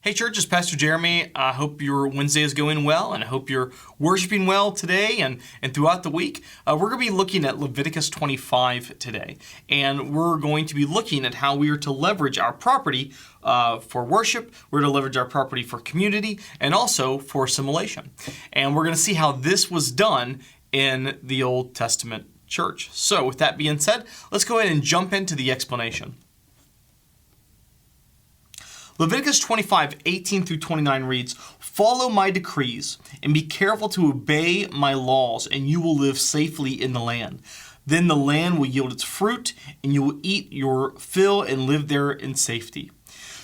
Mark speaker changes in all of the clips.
Speaker 1: Hey church, it's Pastor Jeremy. I hope your Wednesday is going well, and I hope you're worshiping well today and throughout the week. We're going to be looking at Leviticus 25 today, and we're going to be looking at how we are to leverage our property for worship, we're to leverage our property for community, and also for assimilation. And we're going to see how this was done in the Old Testament church. So with that being said, let's go ahead and jump into the explanation. Leviticus 25, 18 through 29 reads, "Follow my decrees and be careful to obey my laws, and you will live safely in the land. Then the land will yield its fruit, and you will eat your fill and live there in safety."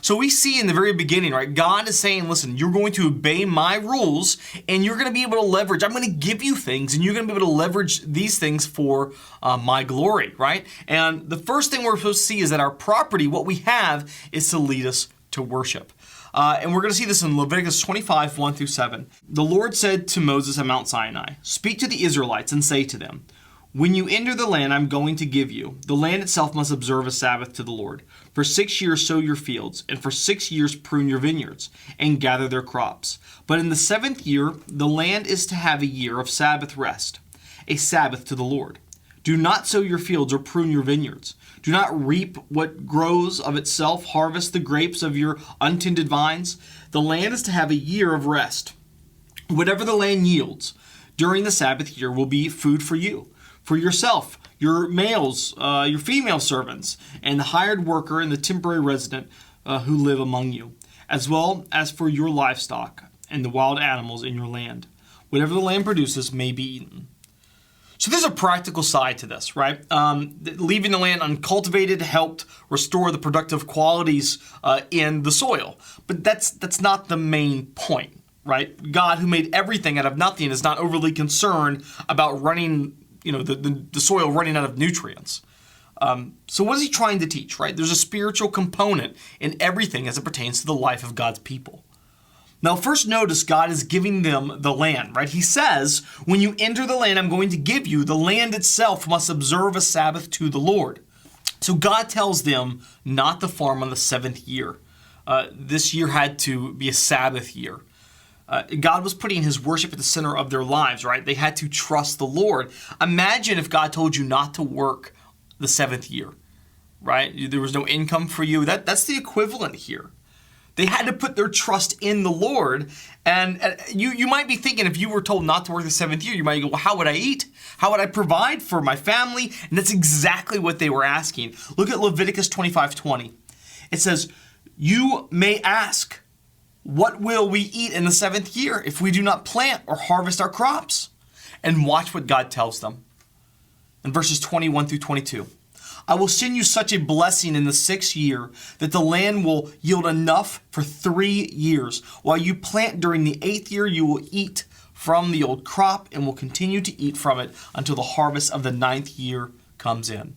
Speaker 1: So we see in the very beginning, right, God is saying, listen, you're going to obey my rules, and you're going to be able to leverage. I'm going to give you things, and you're going to be able to leverage these things for my glory, right? And the first thing we're supposed to see is that our property, what we have, is to lead us to worship. And we're going to see this in Leviticus 25, 1 through 7. The Lord said to Moses at Mount Sinai, "Speak to the Israelites and say to them, when you enter the land I'm going to give you, the land itself must observe a Sabbath to the Lord. For 6 years sow your fields, and for 6 years prune your vineyards, and gather their crops. But in the 7th year, the land is to have a year of Sabbath rest, a Sabbath to the Lord. Do not sow your fields or prune your vineyards. Do not reap what grows of itself, harvest the grapes of your untended vines. The land is to have a year of rest. Whatever the land yields during the Sabbath year will be food for you, for yourself, your males, your female servants, and the hired worker and the temporary resident who live among you, as well as for your livestock and the wild animals in your land. Whatever the land produces may be eaten." So there's a practical side to this, right? Leaving the land uncultivated helped restore the productive qualities in the soil. But that's not the main point, right? God, who made everything out of nothing, is not overly concerned about running, the soil running out of nutrients. So what is he trying to teach, right? There's a spiritual component in everything as it pertains to the life of God's people. Now, first notice God is giving them the land, right? He says, when you enter the land I'm going to give you, the land itself must observe a Sabbath to the Lord. So God tells them not to farm on the 7th year. This year had to be a Sabbath year. God was putting his worship at the center of their lives, right? They had to trust the Lord. Imagine if God told you not to work the 7th year, right? There was no income for you. That's the equivalent here. They had to put their trust in the Lord. And you might be thinking, if you were told not to work the 7th year, you might go, well, how would I eat? How would I provide for my family? And that's exactly what they were asking. Look at Leviticus 25:20. It says, "You may ask, what will we eat in the 7th year if we do not plant or harvest our crops?" And watch what God tells them. In verses 21 through 22. "I will send you such a blessing in the 6th year that the land will yield enough for 3 years. While you plant during the 8th year, you will eat from the old crop and will continue to eat from it until the harvest of the 9th year comes in."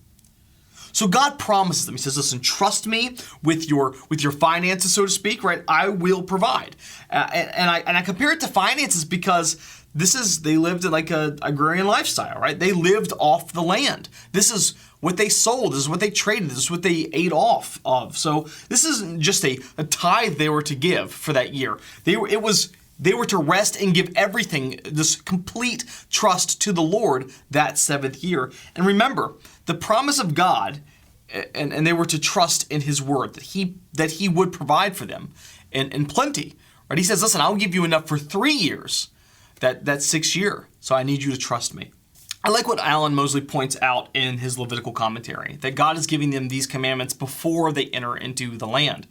Speaker 1: So God promises them. He says, listen, trust me with your finances, so to speak, right? I will provide. And I compare it to finances because they lived in like a agrarian lifestyle, right? They lived off the land. This is what they sold. This is what they traded. This is what they ate off of. So this isn't just a tithe they were to give for that year. They were to rest and give everything, this complete trust to the Lord that 7th year. And remember, the promise of God, and they were to trust in his word, that he would provide for them in plenty. Right? He says, listen, I'll give you enough for 3 years, that 6th year. So I need you to trust me. I like what Alan Mosley points out in his Levitical commentary, that God is giving them these commandments before they enter into the land.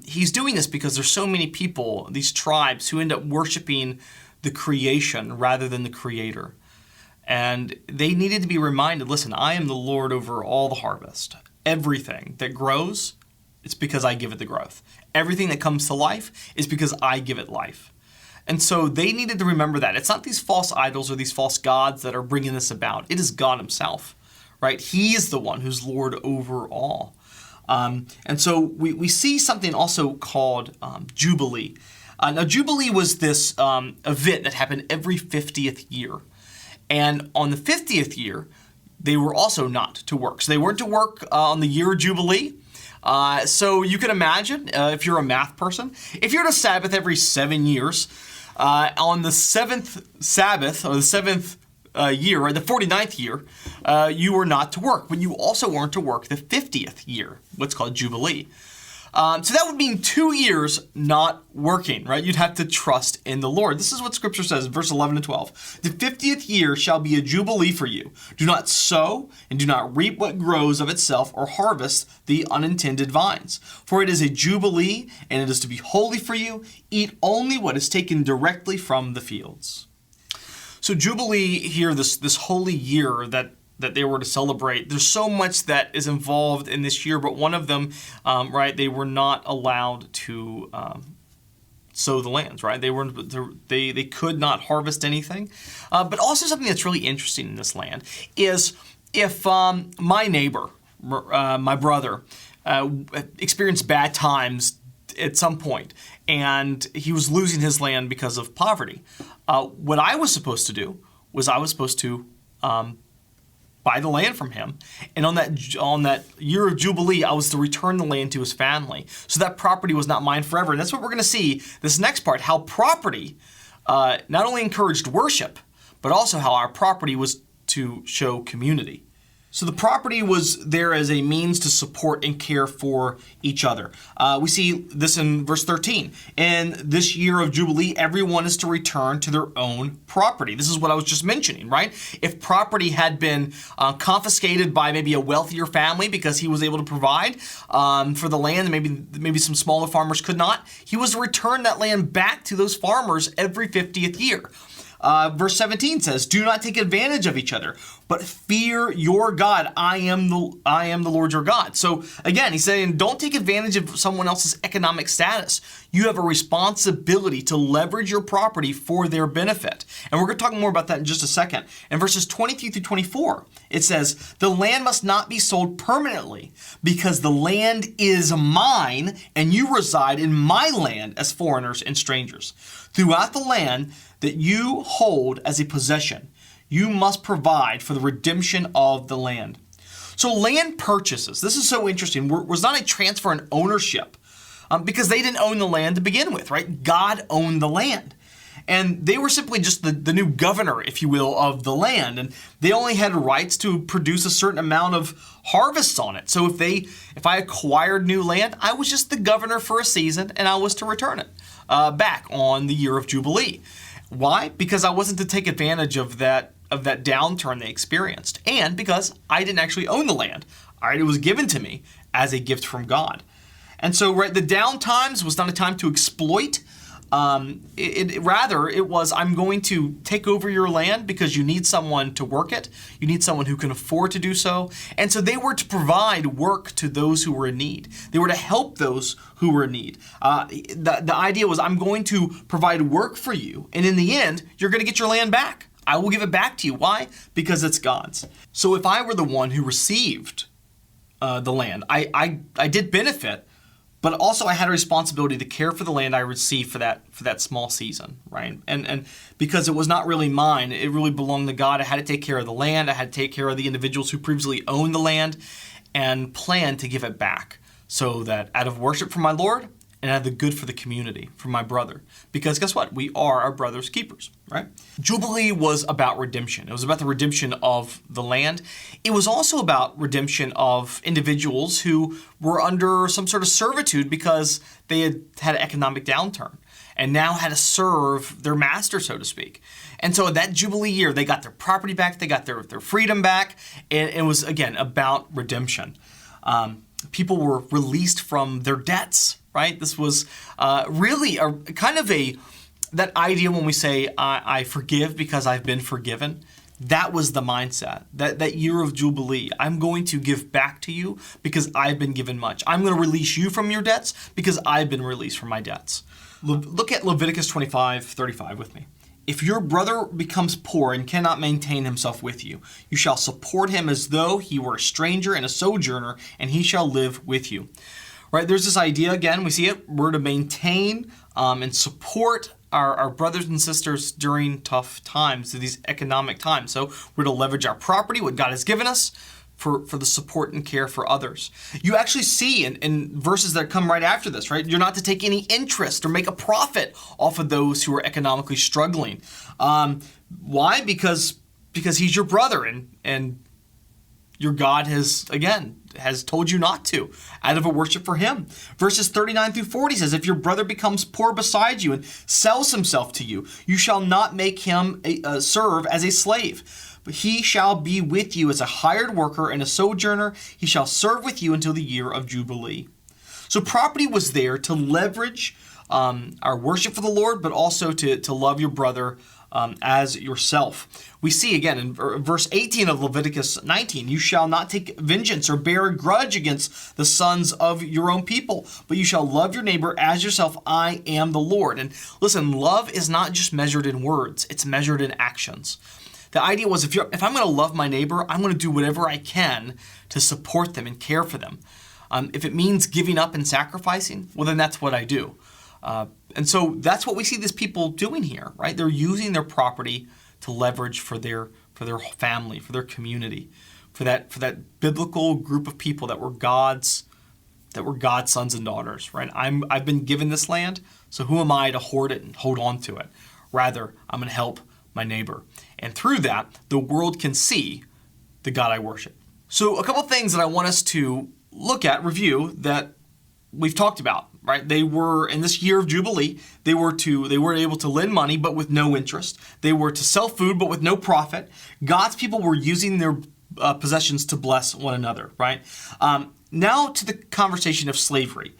Speaker 1: He's doing this because there's so many people, these tribes, who end up worshiping the creation rather than the creator. And they needed to be reminded, listen, I am the Lord over all the harvest. Everything that grows, it's because I give it the growth. Everything that comes to life is because I give it life. And so they needed to remember that. It's not these false idols or these false gods that are bringing this about. It is God himself, right? He is the one who's Lord over all. And so we see something also called Jubilee. Now, Jubilee was this event that happened every 50th year. And on the 50th year, they were also not to work. So they weren't to work on the year of Jubilee. So you can imagine, if you're a math person, if you're to Sabbath every 7 years, on the 7th Sabbath, or the 7th year, or the 49th year, you were not to work, but you also weren't to work the 50th year, what's called Jubilee. So that would mean 2 years not working, right? You'd have to trust in the Lord. This is what Scripture says in verse 11 and 12. The 50th year shall be a jubilee for you. Do not sow and do not reap what grows of itself or harvest the unintended vines. For it is a jubilee and it is to be holy for you. Eat only what is taken directly from the fields. So Jubilee here, this holy year that they were to celebrate. There's so much that is involved in this year, but one of them, right, they were not allowed to sow the lands, right? They could not harvest anything. But also something that's really interesting in this land is if my neighbor, my brother, experienced bad times at some point, and he was losing his land because of poverty, what I was supposed to do was I was supposed to buy the land from him, and on that year of Jubilee, I was to return the land to his family. So that property was not mine forever. And that's what we're going to see this next part, how property not only encouraged worship, but also how our property was to show community. So the property was there as a means to support and care for each other. We see this in verse 13. In this year of Jubilee, everyone is to return to their own property. This is what I was just mentioning, right? If property had been confiscated by maybe a wealthier family because he was able to provide for the land, and maybe some smaller farmers could not, he was to return that land back to those farmers every 50th year. Verse 17 says, "Do not take advantage of each other, but fear your God. I am the Lord your God." So again, he's saying, don't take advantage of someone else's economic status. You have a responsibility to leverage your property for their benefit. And we're going to talk more about that in just a second. In verses 23 through 24, it says, "The land must not be sold permanently, because the land is mine, and you reside in my land as foreigners and strangers. Throughout the land that you hold as a possession, you must provide for the redemption of the land." So land purchases, this is so interesting, was not a transfer in ownership because they didn't own the land to begin with, right? God owned the land. And they were simply just the new governor, if you will, of the land. And they only had rights to produce a certain amount of harvests on it. So if I acquired new land, I was just the governor for a season, and I was to return it back on the year of Jubilee. Why? Because I wasn't to take advantage of that downturn they experienced, and because I didn't actually own the land. It was given to me as a gift from God. And so, right, the down times was not a time to exploit. Rather, it was, I'm going to take over your land because you need someone to work it. You need someone who can afford to do so. And so they were to provide work to those who were in need. They were to help those who were in need. The idea was, I'm going to provide work for you, and in the end, you're going to get your land back. I will give it back to you. Why? Because it's God's. So if I were the one who received the land, I did benefit, but also I had a responsibility to care for the land I received for that small season, right? And because it was not really mine, it really belonged to God. I had to take care of the land. I had to take care of the individuals who previously owned the land and plan to give it back, so that out of worship for my Lord and out of the good for the community, for my brother. Because guess what? We are our brother's keepers, right? Jubilee was about redemption. It was about the redemption of the land. It was also about redemption of individuals who were under some sort of servitude because they had an economic downturn and now had to serve their master, so to speak. And so that Jubilee year, they got their property back, they got their freedom back, and it was, again, about redemption. People were released from their debts, right? This was really a kind of that idea when we say, I forgive because I've been forgiven. That was the mindset, that year of Jubilee. I'm going to give back to you because I've been given much. I'm going to release you from your debts because I've been released from my debts. Look at Leviticus 25:35 with me. "If your brother becomes poor and cannot maintain himself with you, you shall support him as though he were a stranger and a sojourner, and he shall live with you." Right? There's this idea, again, we see it, we're to maintain and support our brothers and sisters during tough times, through these economic times. So we're to leverage our property, what God has given us, for the support and care for others. You actually see in verses that come right after this, right? You're not to take any interest or make a profit off of those who are economically struggling. Why? Because he's your brother, and your God has told you not to, out of a worship for him. Verses 39 through 40 says, if your brother becomes poor beside you and sells himself to you, you shall not make him serve as a slave. But he shall be with you as a hired worker and a sojourner. He shall serve with you until the year of Jubilee. So property was there to leverage our worship for the Lord, but also to love your brother as yourself. We see again in verse 18 of Leviticus 19, you shall not take vengeance or bear a grudge against the sons of your own people, but you shall love your neighbor as yourself. I am the Lord. And listen, love is not just measured in words, it's measured in actions. The idea was if I'm going to love my neighbor, I'm going to do whatever I can to support them and care for them. If it means giving up and sacrificing, well, then that's what I do. And so that's what we see these people doing here, right? They're using their property to leverage for their family, for their community, for that biblical group of people that were God's sons and daughters, right? I've been given this land, so who am I to hoard it and hold on to it? Rather, I'm going to help my neighbor. And through that, the world can see the God I worship. So a couple things that I want us to look at, review, that we've talked about, right? They were, in this year of Jubilee, they were able to lend money, but with no interest. They were to sell food, but with no profit. God's people were using their possessions to bless one another, right? Now to the conversation of slavery.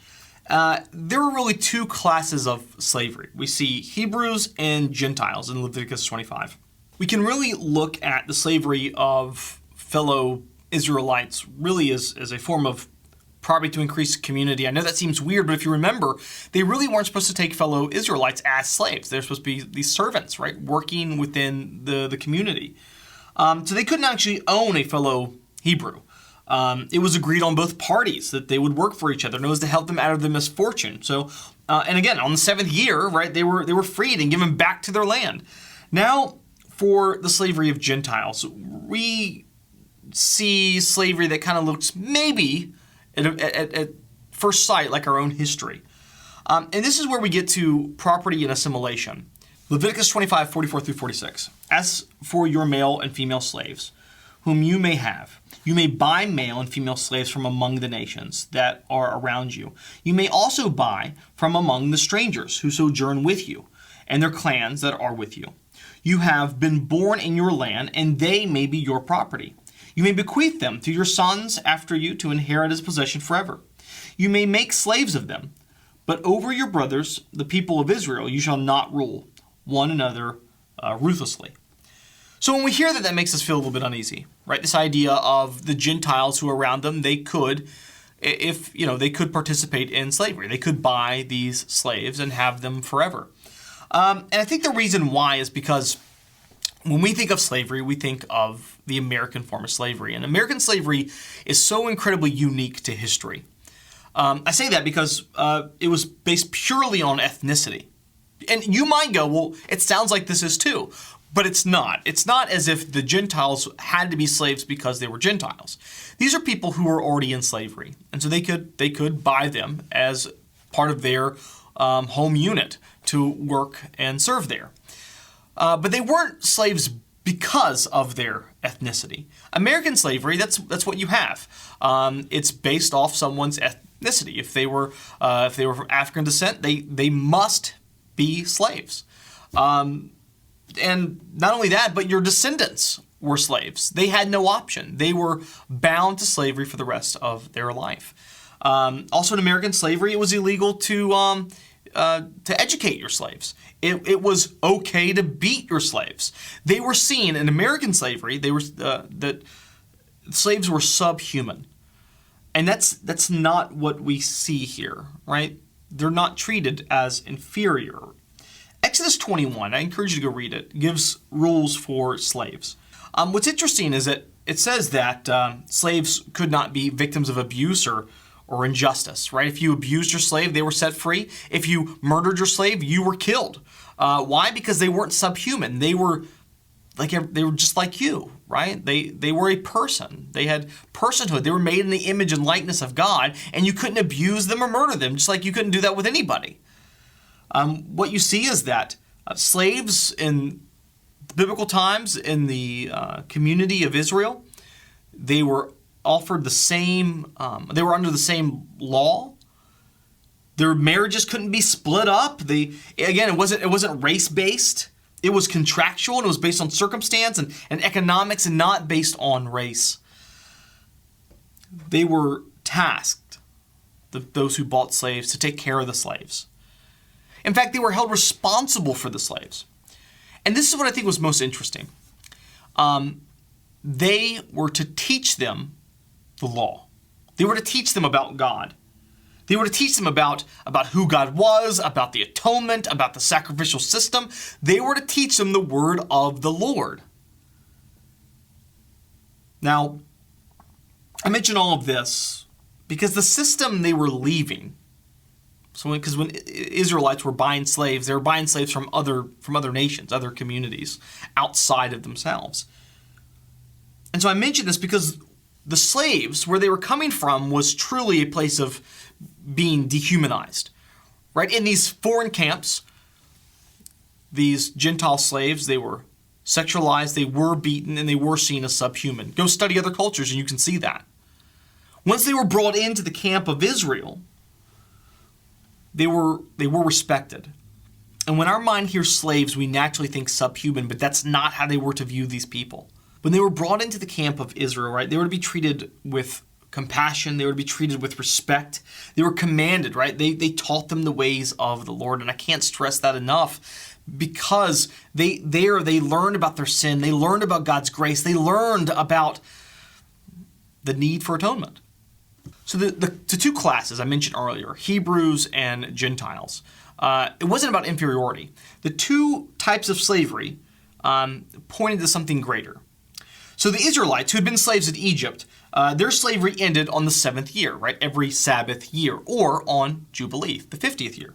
Speaker 1: There are really two classes of slavery. We see Hebrews and Gentiles in Leviticus 25. We can really look at the slavery of fellow Israelites really as a form of property to increase community. I know that seems weird, but if you remember, they really weren't supposed to take fellow Israelites as slaves. They're supposed to be these servants, right, working within the community. So they couldn't actually own a fellow Hebrew. It was agreed on both parties that they would work for each other, and it was to help them out of the misfortune. So, and again, on the seventh year, right, they were freed and given back to their land. Now, for the slavery of Gentiles, we see slavery that kind of looks maybe at first sight like our own history. And this is where we get to property and assimilation. Leviticus 25, 44 through 46. As for your male and female slaves, whom you may have, you may buy male and female slaves from among the nations that are around you. You may also buy from among the strangers who sojourn with you, and their clans that are with you. You have been born in your land, and they may be your property. You may bequeath them to your sons after you to inherit as possession forever. You may make slaves of them, but over your brothers, the people of Israel, you shall not rule one another ruthlessly. So when we hear that, that makes us feel a little bit uneasy, right? This idea of the Gentiles who are around them, they could, they could participate in slavery. They could buy these slaves and have them forever. And I think the reason why is because when we think of slavery, we think of the American form of slavery. And American slavery is so incredibly unique to history. I say that because it was based purely on ethnicity. And you might go, well, it sounds like this is too. But it's not. It's not as if the Gentiles had to be slaves because they were Gentiles. These are people who were already in slavery. And so they could buy them as part of their home unit to work and serve there. But they weren't slaves because of their ethnicity. American slavery, that's what you have. It's based off someone's ethnicity. If they were from African descent, they must be slaves. And not only that, but your descendants were slaves. They had no option. They were bound to slavery for the rest of their life. Also in American slavery, it was illegal to educate your slaves. It was okay to beat your slaves. They were seen in American slavery. That slaves were subhuman, and that's not what we see here, right? They're not treated as inferior. Exodus 21, I encourage you to go read it, gives rules for slaves. What's interesting is that it says that slaves could not be victims of abuse or injustice, right? If you abused your slave, they were set free. If you murdered your slave, you were killed. Why? Because they weren't subhuman. They were they were just like you, right? They were a person. They had personhood. They were made in the image and likeness of God, and you couldn't abuse them or murder them, just like you couldn't do that with anybody. What you see is that slaves in biblical times in the community of Israel, they were offered the same, they were under the same law. Their marriages couldn't be split up. It wasn't race-based. It was contractual, and it was based on circumstance and economics, and not based on race. They were tasked, those who bought slaves, to take care of the slaves. In fact, they were held responsible for the slaves. And this is what I think was most interesting. They were to teach them the law. They were to teach them about God. They were to teach them about who God was, about the atonement, about the sacrificial system. They were to teach them the word of the Lord. Now, I mention all of this because the system they were leaving, because when Israelites were buying slaves, they were buying slaves from other nations, other communities outside of themselves. And so I mention this because the slaves, where they were coming from, was truly a place of being dehumanized, right? In these foreign camps, these Gentile slaves, they were sexualized, they were beaten, and they were seen as subhuman. Go study other cultures and you can see that. Once they were brought into the camp of Israel, they were respected. And when our mind hears slaves, we naturally think subhuman, but that's not how they were to view these people. When they were brought into the camp of Israel, right, they were to be treated with compassion. They were to be treated with respect. They were commanded, right? They taught them the ways of the Lord. And I can't stress that enough, because they learned about their sin. They learned about God's grace. They learned about the need for atonement. So the two classes I mentioned earlier, Hebrews and Gentiles, it wasn't about inferiority. The two types of slavery pointed to something greater. So the Israelites, who had been slaves in Egypt, their slavery ended on the 7th year, right? Every Sabbath year, or on Jubilee, the 50th year.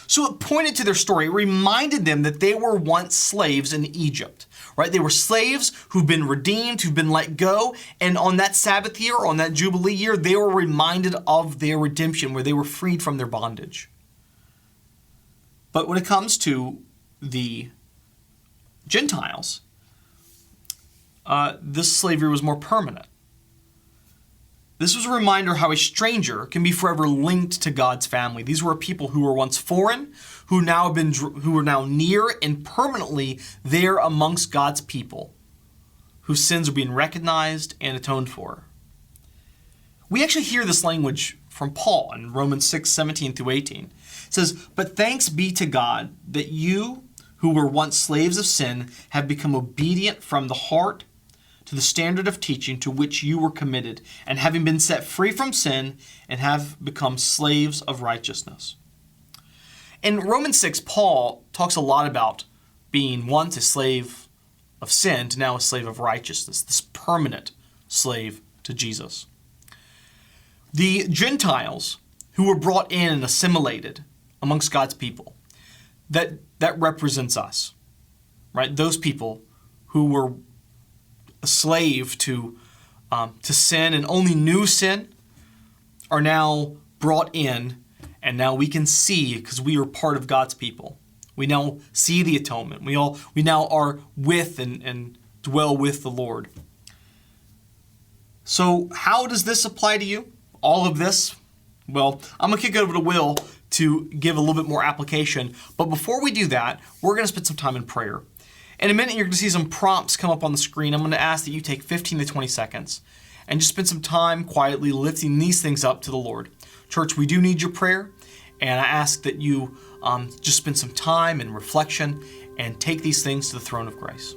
Speaker 1: So it pointed to their story. It reminded them that they were once slaves in Egypt, right? They were slaves who've been redeemed, who've been let go. And on that Sabbath year, on that Jubilee year, they were reminded of their redemption, where they were freed from their bondage. But when it comes to the Gentiles, this slavery was more permanent. This was a reminder how a stranger can be forever linked to God's family. These were people who were once foreign, who were now near and permanently there amongst God's people, whose sins are being recognized and atoned for. We actually hear this language from Paul in Romans 6:17-18. It says, "But thanks be to God that you, who were once slaves of sin, have become obedient from the heart to the standard of teaching to which you were committed, and having been set free from sin, and have become slaves of righteousness." In Romans 6, Paul talks a lot about being once a slave of sin to now a slave of righteousness, this permanent slave to Jesus. The Gentiles who were brought in and assimilated amongst God's people, that represents us, right? Those people who were a slave to sin and only knew sin are now brought in, and now we can see, because we are part of God's people. We now see the atonement. We now are with and dwell with the Lord. So how does this apply to you? All of this? Well, I'm going to kick it over to Will to give a little bit more application. But before we do that, we're going to spend some time in prayer. In a minute, you're going to see some prompts come up on the screen. I'm going to ask that you take 15 to 20 seconds and just spend some time quietly lifting these things up to the Lord. Church, we do need your prayer, and I ask that you just spend some time in reflection and take these things to the throne of grace.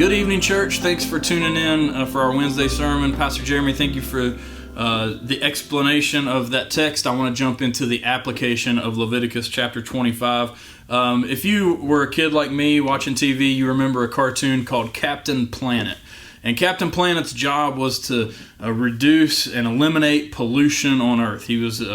Speaker 2: Good evening, church. Thanks for tuning in for our Wednesday sermon. Pastor Jeremy, thank you for the explanation of that text. I want to jump into the application of Leviticus chapter 25. If you were a kid like me watching TV, you remember a cartoon called Captain Planet. And Captain Planet's job was to reduce and eliminate pollution on Earth. He was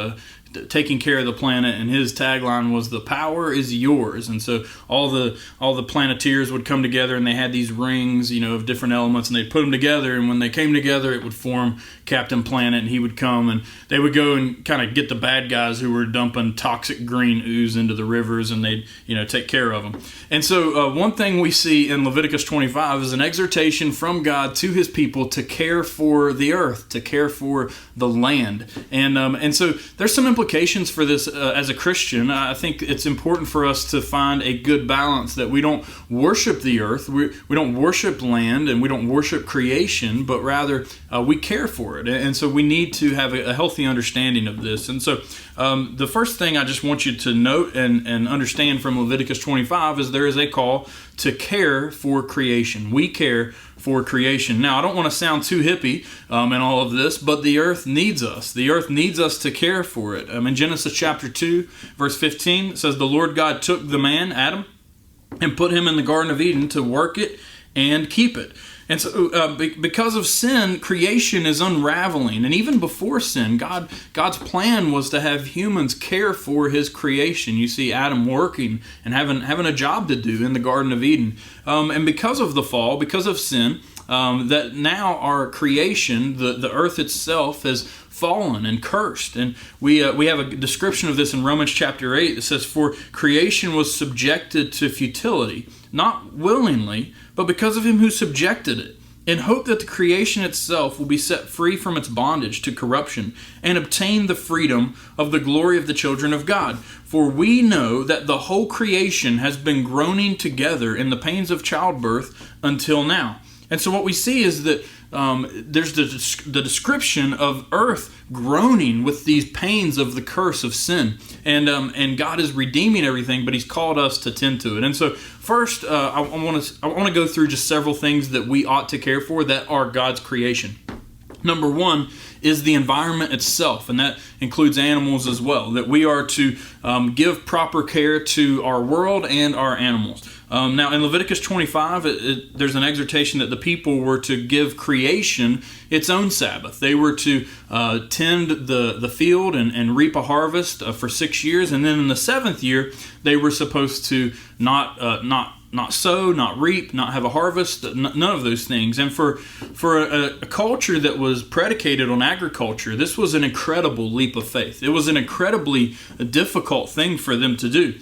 Speaker 2: taking care of the planet, and his tagline was "The power is yours." And so all the Planeteers would come together, and they had these rings, of different elements, and they'd put them together. And when they came together, it would form Captain Planet, and he would come, and they would go and kind of get the bad guys who were dumping toxic green ooze into the rivers, and they'd take care of them. And so one thing we see in Leviticus 25 is an exhortation from God to His people to care for the earth, to care for the land, and so there's some implications for this as a Christian. I think it's important for us to find a good balance, that we don't worship the earth, we don't worship land, and we don't worship creation, but rather we care for it. And so we need to have a healthy understanding of this. And so the first thing I just want you to note and understand from Leviticus 25 is there is a call to care for creation. We care for creation. Now, I don't want to sound too hippie in all of this, but the earth needs us. The earth needs us to care for it. In Genesis chapter 2, verse 15, it says, "The Lord God took the man, Adam, and put him in the Garden of Eden to work it and keep it." And so because of sin, creation is unraveling. And even before sin, God's plan was to have humans care for His creation. You see Adam working and having a job to do in the Garden of Eden. And because of the fall, because of sin, that now our creation, the earth itself, has fallen and cursed. And we have a description of this in Romans chapter 8 that says, "For creation was subjected to futility, not willingly, but because of Him who subjected it, in hope that the creation itself will be set free from its bondage to corruption and obtain the freedom of the glory of the children of God. For we know that the whole creation has been groaning together in the pains of childbirth until now." And so what we see is that there's the description of earth groaning with these pains of the curse of sin. And God is redeeming everything, but He's called us to tend to it. And so first, I want to go through just several things that we ought to care for that are God's creation. Number one is the environment itself, and that includes animals as well, that we are to give proper care to our world and our animals. Now, in Leviticus 25, there's an exhortation that the people were to give creation its own Sabbath. They were to tend the field and reap a harvest for 6 years, and then in the seventh year, they were supposed to not sow, not reap, not have a harvest, none of those things. And for a culture that was predicated on agriculture, this was an incredible leap of faith. It was an incredibly difficult thing for them to do.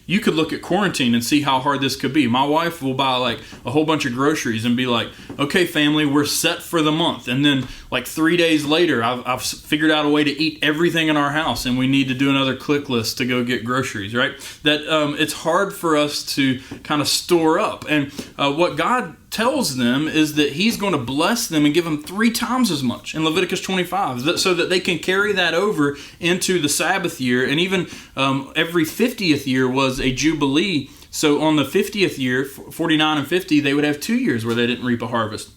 Speaker 2: You could look at quarantine and see how hard this could be. My wife will buy like a whole bunch of groceries and be like, "Okay, family, we're set for the month." And then like 3 days later, I've figured out a way to eat everything in our house, and we need to do another click list to go get groceries, right? That it's hard for us to kind of store up. And what God tells them is that He's going to bless them and give them 3 times as much in Leviticus 25, so that they can carry that over into the Sabbath year. And even every 50th year was a Jubilee. So on the 50th year, 49 and 50, they would have 2 years where they didn't reap a harvest.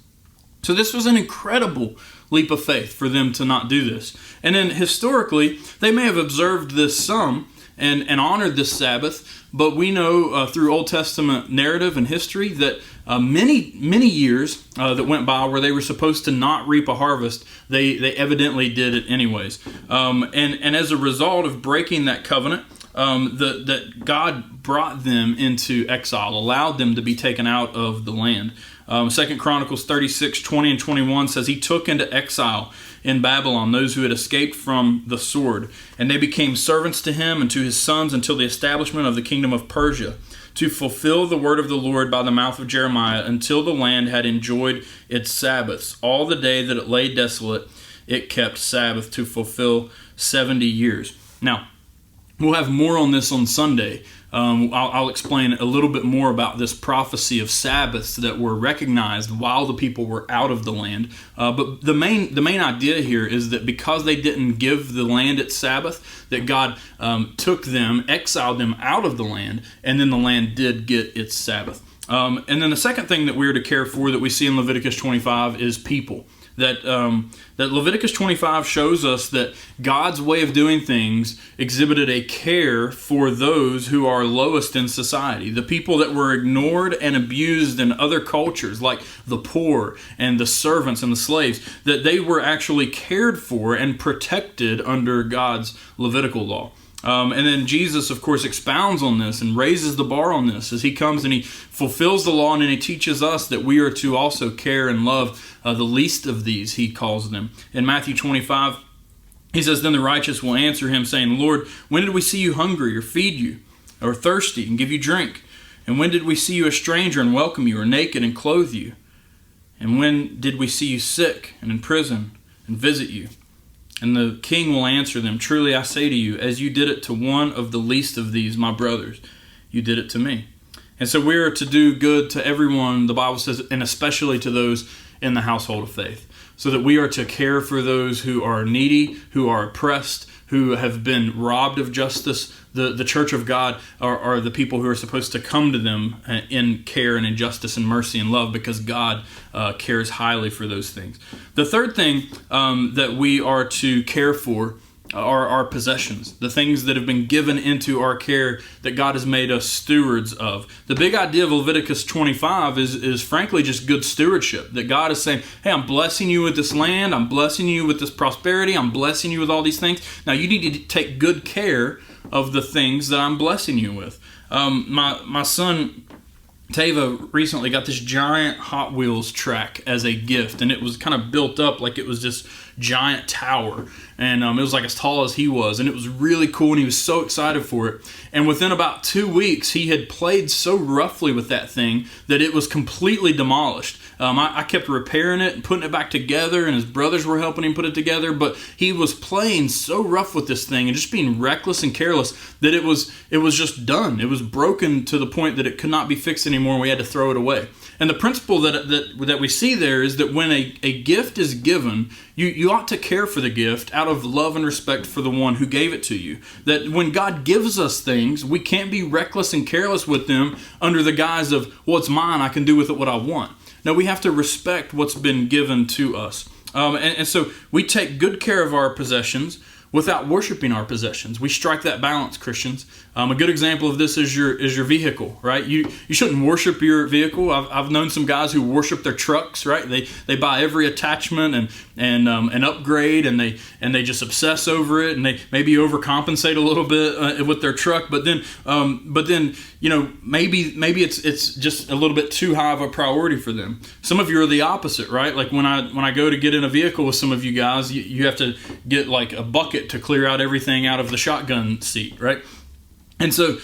Speaker 2: So this was an incredible leap of faith for them to not do this. And then historically, they may have observed this some and honored this Sabbath, but we know through Old Testament narrative and history that many years that went by where they were supposed to not reap a harvest, they evidently did it anyways. And as a result of breaking that covenant, that God brought them into exile, allowed them to be taken out of the land. 2 Chronicles 36, 20 and 21 says, "He took into exile in Babylon those who had escaped from the sword, and they became servants to him and to his sons until the establishment of the kingdom of Persia, to fulfill the word of the Lord by the mouth of Jeremiah, until the land had enjoyed its Sabbaths. All the day that it lay desolate, it kept Sabbath to fulfill 70 years. Now, we'll have more on this on Sunday. I'll explain a little bit more about this prophecy of Sabbaths that were recognized while the people were out of the land. But the main idea here is that because they didn't give the land its Sabbath, that God took them, exiled them out of the land, and then the land did get its Sabbath. And then the second thing that we're to care for that we see in Leviticus 25 is people. That Leviticus 25 shows us that God's way of doing things exhibited a care for those who are lowest in society, the people that were ignored and abused in other cultures, like the poor and the servants and the slaves, that they were actually cared for and protected under God's Levitical law. And then Jesus, of course, expounds on this and raises the bar on this as he comes and he fulfills the law, and then he teaches us that we are to also care and love the least of these, he calls them. In Matthew 25, he says, "Then the righteous will answer him, saying, Lord, when did we see you hungry or feed you, or thirsty and give you drink? And when did we see you a stranger and welcome you, or naked and clothe you? And when did we see you sick and in prison and visit you?" And the king will answer them, "Truly I say to you, as you did it to one of the least of these, my brothers, you did it to me." And so we are to do good to everyone, the Bible says, and especially to those in the household of faith. So that we are to care for those who are needy, who are oppressed, who have been robbed of justice. The church of God are the people who are supposed to come to them in care and in justice and mercy and love, because God cares highly for those things. The third thing that we are to care for are our possessions, the things that have been given into our care that God has made us stewards of. The big idea of Leviticus 25 is frankly just good stewardship, that God is saying, hey, I'm blessing you with this land, I'm blessing you with this prosperity, I'm blessing you with all these things. Now you need to take good care of the things that I'm blessing you with. My son Tava recently got this giant Hot Wheels track as a gift, and it was kind of built up like it was this giant tower, and it was like as tall as he was, and it was really cool, and he was so excited for it. And within about 2 weeks, he had played so roughly with that thing that it was completely demolished. I kept repairing it and putting it back together, and his brothers were helping him put it together, but he was playing so rough with this thing and just being reckless and careless that it was just done. It was broken to the point that it could not be fixed anymore, and we had to throw it away. And the principle that we see there is that when a gift is given, you ought to care for the gift out of love and respect for the one who gave it to you. That when God gives us things, we can't be reckless and careless with them under the guise of, well, it's mine, I can do with it what I want. No, we have to respect what's been given to us. And so we take good care of our possessions without worshiping our possessions. We strike that balance, Christians. A good example of this is your vehicle, right? You shouldn't worship your vehicle. I've known some guys who worship their trucks, right? They buy every attachment and upgrade, and they just obsess over it, and they maybe overcompensate a little bit with their truck. But then maybe it's just a little bit too high of a priority for them. Some of you are the opposite, right? Like when I go to get in a vehicle with some of you guys, you have to get like a bucket to clear out everything out of the shotgun seat, right? And so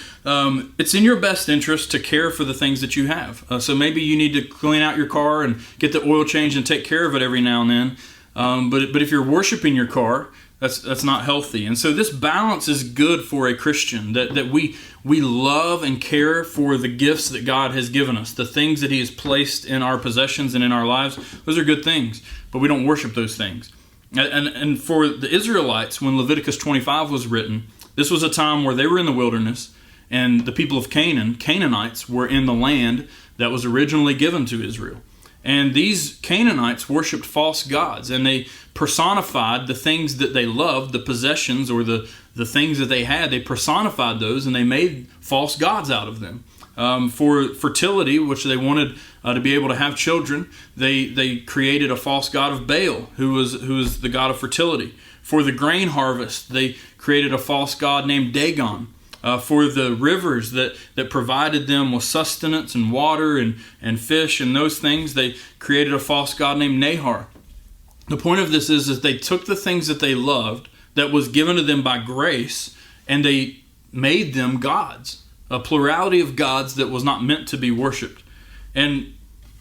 Speaker 2: it's in your best interest to care for the things that you have. So maybe you need to clean out your car and get the oil changed and take care of it every now and then. But if you're worshiping your car, that's not healthy. And so this balance is good for a Christian, that we love and care for the gifts that God has given us, the things that He has placed in our possessions and in our lives. Those are good things, but we don't worship those things. And for the Israelites, when Leviticus 25 was written, this was a time where they were in the wilderness, and the people of Canaanites, were in the land that was originally given to Israel. And these Canaanites worshipped false gods, and they personified the things that they loved, the possessions or the things that they had. They personified those, and they made false gods out of them. For fertility, which they wanted to be able to have children, they created a false god of Baal, who was the god of fertility. For the grain harvest, they created a false god named Dagon. For the rivers that provided them with sustenance and water and fish and those things, they created a false god named Nahar. The point of this is they took the things that they loved, that was given to them by grace, and they made them gods, a plurality of gods that was not meant to be worshipped. And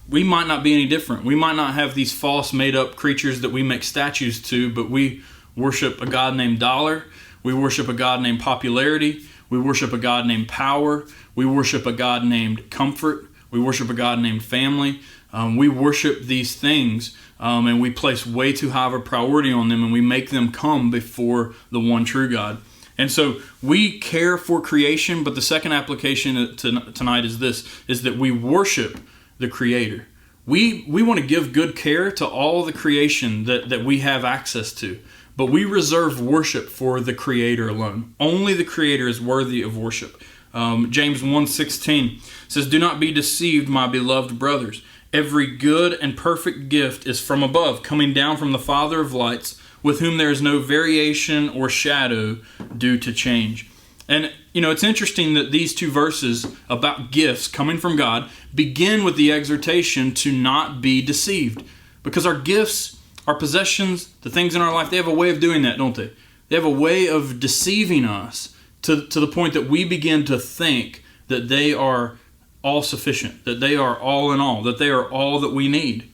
Speaker 2: we might not be any different. We might not have these false made-up creatures that we make statues to, but we worship a god named dollar. We worship a god named popularity. We worship a God named power. We worship a God named comfort. We worship a God named family. We worship these things, and we place way too high of a priority on them, and we make them come before the one true God. And so we care for creation, but the second application tonight is this, is that we worship the Creator. We want to give good care to all the creation that we have access to, but we reserve worship for the Creator alone. Only the Creator is worthy of worship. James 1:16 says, "Do not be deceived, my beloved brothers. Every good and perfect gift is from above, coming down from the Father of lights, with whom there is no variation or shadow due to change." And, it's interesting that these two verses about gifts coming from God begin with the exhortation to not be deceived. Because our gifts, our possessions, the things in our life, they have a way of doing that, don't they? They have a way of deceiving us to the point that we begin to think that they are all sufficient, that they are all in all, that they are all that we need.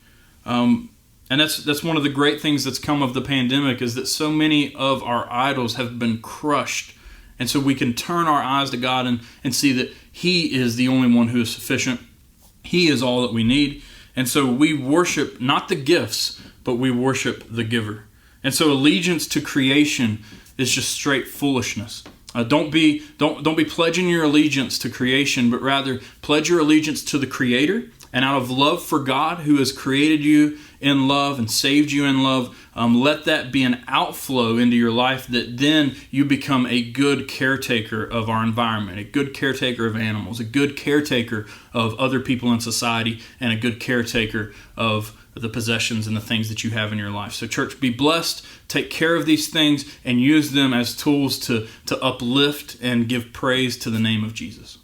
Speaker 2: And that's one of the great things that's come of the pandemic, is that so many of our idols have been crushed. And so we can turn our eyes to God and see that He is the only one who is sufficient. He is all that we need. And so we worship not the gifts, but we worship the giver. And so allegiance to creation is just straight foolishness. Don't be pledging your allegiance to creation, but rather pledge your allegiance to the Creator. And out of love for God, who has created you in love and saved you in love, let that be an outflow into your life, that then you become a good caretaker of our environment, a good caretaker of animals, a good caretaker of other people in society, and a good caretaker of the possessions and the things that you have in your life. So church, be blessed, take care of these things, and use them as tools to uplift and give praise to the name of Jesus.